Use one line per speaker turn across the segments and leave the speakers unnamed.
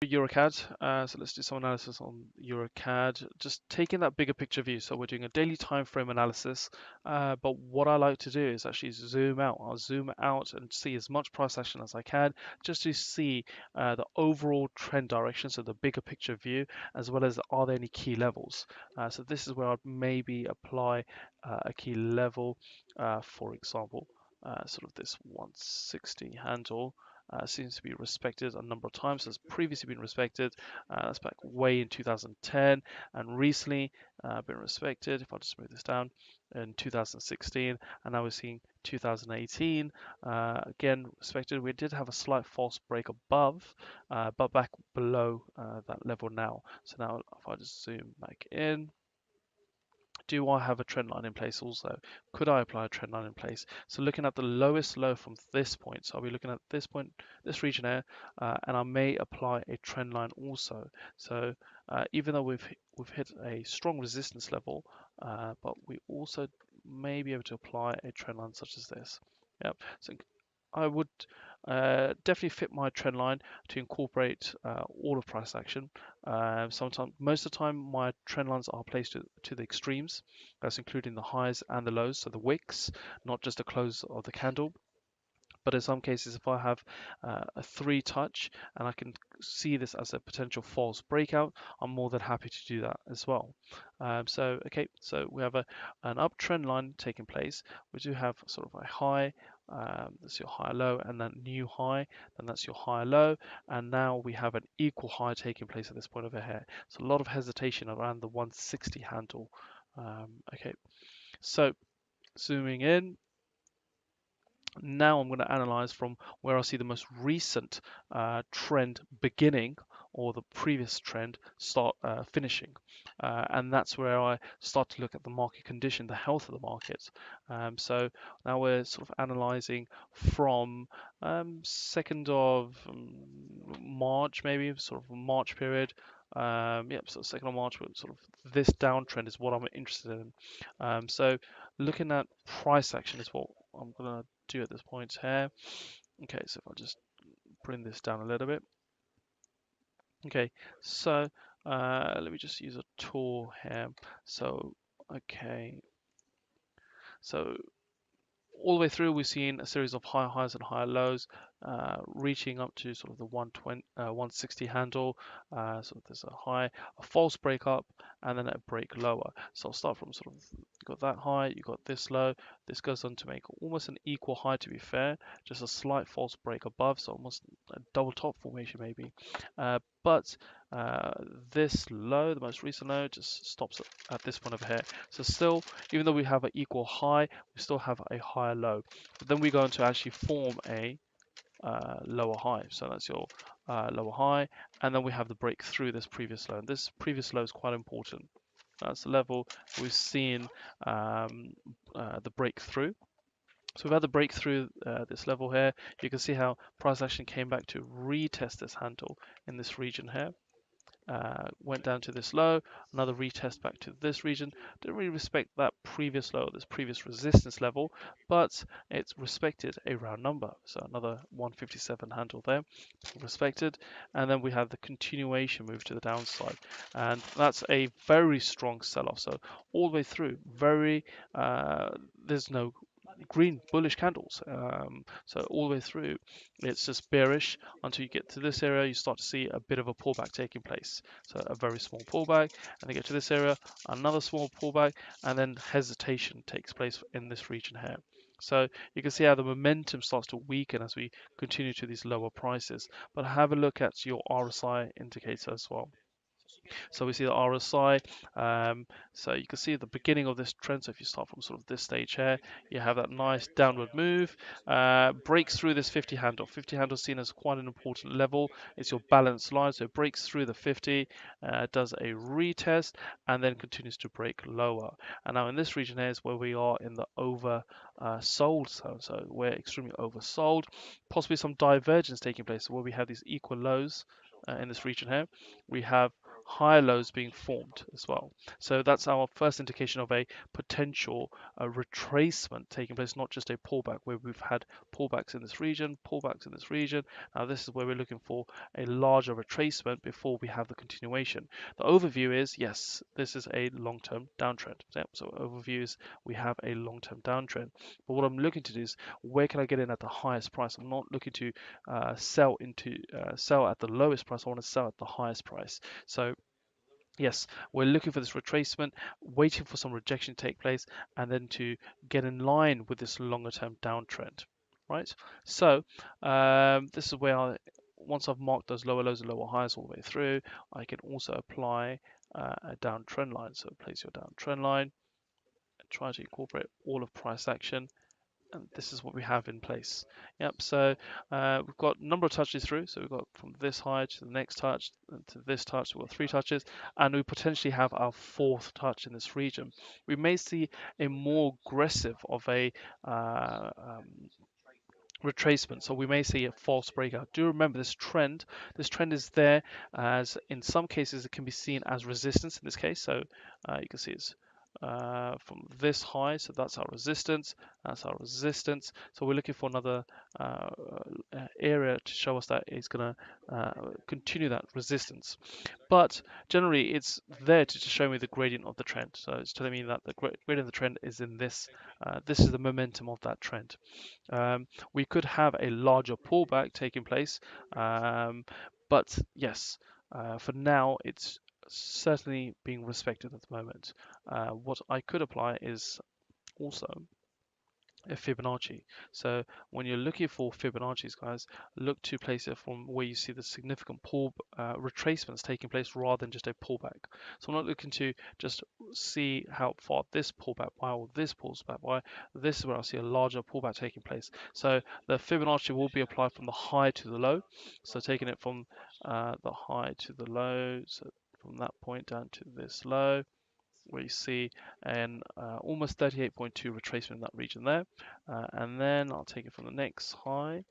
EuroCAD. So let's do some analysis on EuroCAD. Just taking that bigger picture view. So we're doing a daily time frame analysis. But what I like to do is actually zoom out. I'll zoom out and see as much price action as I can, just to see the overall trend direction. So the bigger picture view, as well as are there any key levels. So this is where I'd maybe apply a key level, for example, sort of this 160 handle. Seems to be respected a number of times. Has previously been respected. That's back way in 2010, and recently been respected. If I just move this down in 2016, and now we're seeing 2018 again respected. We did have a slight false break above, but back below that level now. So now if I just zoom back in, do I have a trend line in place also? Could I apply a trend line in place? So looking at the lowest low from this point, so I'll be looking at this point, this region here, and I may apply a trend line also. So even though we've hit a strong resistance level, but we also may be able to apply a trend line such as this. Yep. So I would definitely fit my trend line to incorporate all of price action. Sometimes, most of the time, my trend lines are placed to the extremes. That's including the highs and the lows, so the wicks, not just the close of the candle. But in some cases, if I have a 3 touch and I can see this as a potential false breakout, I'm more than happy to do that as well. Okay, so we have an uptrend line taking place. We do have sort of a high, that's your higher low, and then new high, then that's your higher low, and now we have an equal high taking place at this point over here. So a lot of hesitation around the 160 handle. Okay, so zooming in, now I'm going to analyze from where I see the most recent trend beginning, or the previous trend start finishing. And that's where I start to look at the market condition, the health of the market. So now we're sort of analyzing from 2nd of March, maybe sort of a March period. Yep, so 2nd of March, sort of this downtrend is what I'm interested in. So looking at price action is what I'm going to do at this point here. Okay, so if I just bring this down a little bit. Okay, so let me just use a tool here. So, okay, so all the way through, we've seen a series of higher highs and higher lows, reaching up to sort of the 160 handle. So there's a high, a false break up, and then a break lower. So I'll start from sort of, you got that high, you got this low. This goes on to make almost an equal high, to be fair, just a slight false break above, so almost a double top formation maybe. But this low, the most recent low, just stops at this point over here. So still, even though we have an equal high, we still have a higher low. But then we go on to actually form a lower high. So that's your lower high, and then we have the break through this previous low. And this previous low is quite important. That's the level we've seen the breakthrough. So we've had the breakthrough this level here. You can see how price action came back to retest this handle in this region here. Went down to this low, another retest back to this region. Didn't really respect that previous low, this previous resistance level, but it's respected a round number. So another 157 handle there, respected. And then we have the continuation move to the downside. And that's a very strong sell-off. So all the way through, there's no green bullish candles. So all the way through, it's just bearish until you get to this area. You start to see a bit of a pullback taking place. So a very small pullback, and they get to this area, another small pullback, and then hesitation takes place in this region here. So you can see how the momentum starts to weaken as we continue to these lower prices. But have a look at your RSI indicator as well. So we see the RSI. So you can see at the beginning of this trend. So if you start from sort of this stage here, you have that nice downward move, breaks through this 50 handle. 50 handle is seen as quite an important level. It's your balance line. So it breaks through the 50, does a retest, and then continues to break lower. And now in this region here is where we are in the over sold zone. So we're extremely oversold. Possibly some divergence taking place where we have these equal lows in this region here. We have higher lows being formed as well. So that's our first indication of a potential retracement taking place, not just a pullback where we've had pullbacks in this region, pullbacks in this region. Now this is where we're looking for a larger retracement before we have the continuation. The overview is, yes, this is a long-term downtrend. So overview is we have a long-term downtrend. But what I'm looking to do is where can I get in at the highest price? I'm not looking to sell at the lowest price. I want to sell at the highest price. So yes, we're looking for this retracement, waiting for some rejection to take place, and then to get in line with this longer term downtrend, right? So this is where once I've marked those lower lows and lower highs all the way through, I can also apply a downtrend line. So place your downtrend line, and try to incorporate all of price action, and this is what we have in place. Yep, so we've got a number of touches through. So we've got from this high to the next touch, and to this touch. We've got 3 touches, and we potentially have our 4th touch in this region. We may see a more aggressive of a retracement, so we may see a false breakout. Do remember this trend is there, as in some cases it can be seen as resistance in this case. So you can see it's from this high, so that's our resistance, so we're looking for another area to show us that it's going to continue that resistance. But generally it's there to show me the gradient of the trend, so it's telling me that the gradient of the trend is in this. This is the momentum of that trend. We could have a larger pullback taking place, but yes, for now it's certainly being respected at the moment. What I could apply is also a Fibonacci. So when you're looking for Fibonacci's, guys, look to place it from where you see the significant retracements taking place rather than just a pullback. So I'm not looking to just see how far this pullback by or this pulls back by. This is where I see a larger pullback taking place. So the Fibonacci will be applied from the high to the low. So taking it from the high to the low, so from that point down to this low, where you see an almost 38.2 retracement in that region there, and then I'll take it from the next high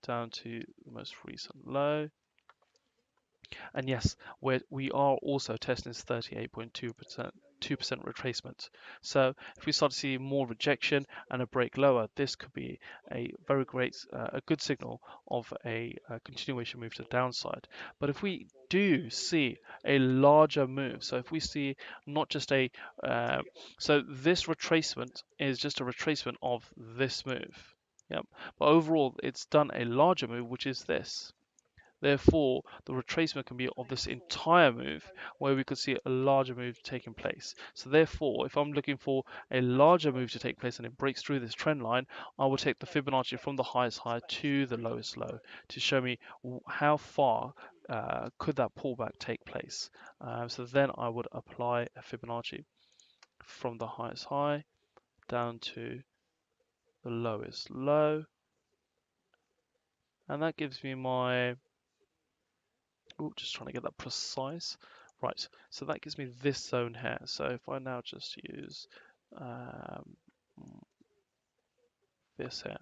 down to the most recent low, and yes, we are also testing this 38.2% 2% retracement. So if we start to see more rejection and a break lower, this could be a very great, a good signal of a continuation move to the downside. But if we do see a larger move, so if we see not just a, so this retracement is just a retracement of this move. Yep. But overall, it's done a larger move, which is this. Therefore, the retracement can be of this entire move, where we could see a larger move taking place. So therefore, if I'm looking for a larger move to take place and it breaks through this trend line, I will take the Fibonacci from the highest high to the lowest low to show me how far could that pullback take place. So then I would apply a Fibonacci from the highest high down to the lowest low. And that gives me my, just trying to get that precise. Right, so that gives me this zone here. So if I now just use this here.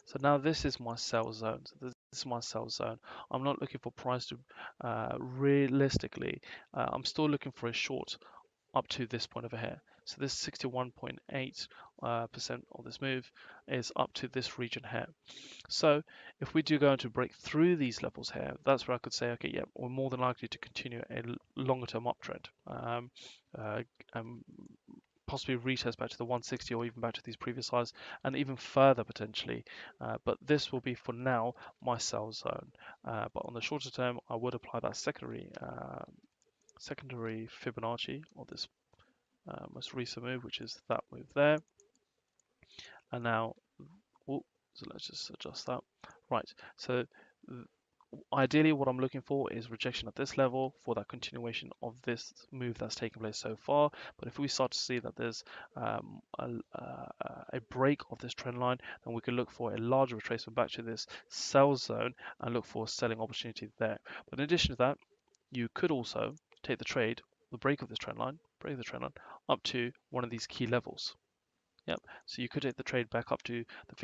So now this is my sell zone. So this is my sell zone. I'm not looking for price to realistically. I'm still looking for a short up to this point over here. So this 61.8% of this move is up to this region here. So if we do go to break through these levels here, that's where I could say, okay, yeah, we're more than likely to continue a longer term uptrend. Possibly retest back to the 160 or even back to these previous highs and even further potentially. But this will be for now my sell zone. But on the shorter term, I would apply that secondary Fibonacci of this most recent move, which is that move there. And now, so let's just adjust that. Right, so ideally what I'm looking for is rejection at this level for that continuation of this move that's taken place so far. But if we start to see that there's a break of this trend line, then we can look for a larger retracement back to this sell zone and look for a selling opportunity there. But in addition to that, you could also take the trade, the break of this trend line, up to one of these key levels. Yep. So you could take the trade back up to the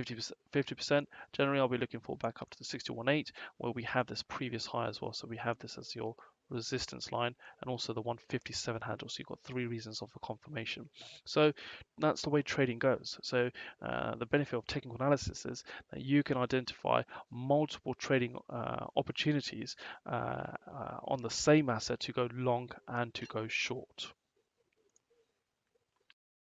50%. Generally, I'll be looking for back up to the 61.8, where we have this previous high as well. So we have this as your resistance line and also the 157 handle. So you've got three reasons of a confirmation. So that's the way trading goes. So the benefit of technical analysis is that you can identify multiple trading opportunities on the same asset to go long and to go short.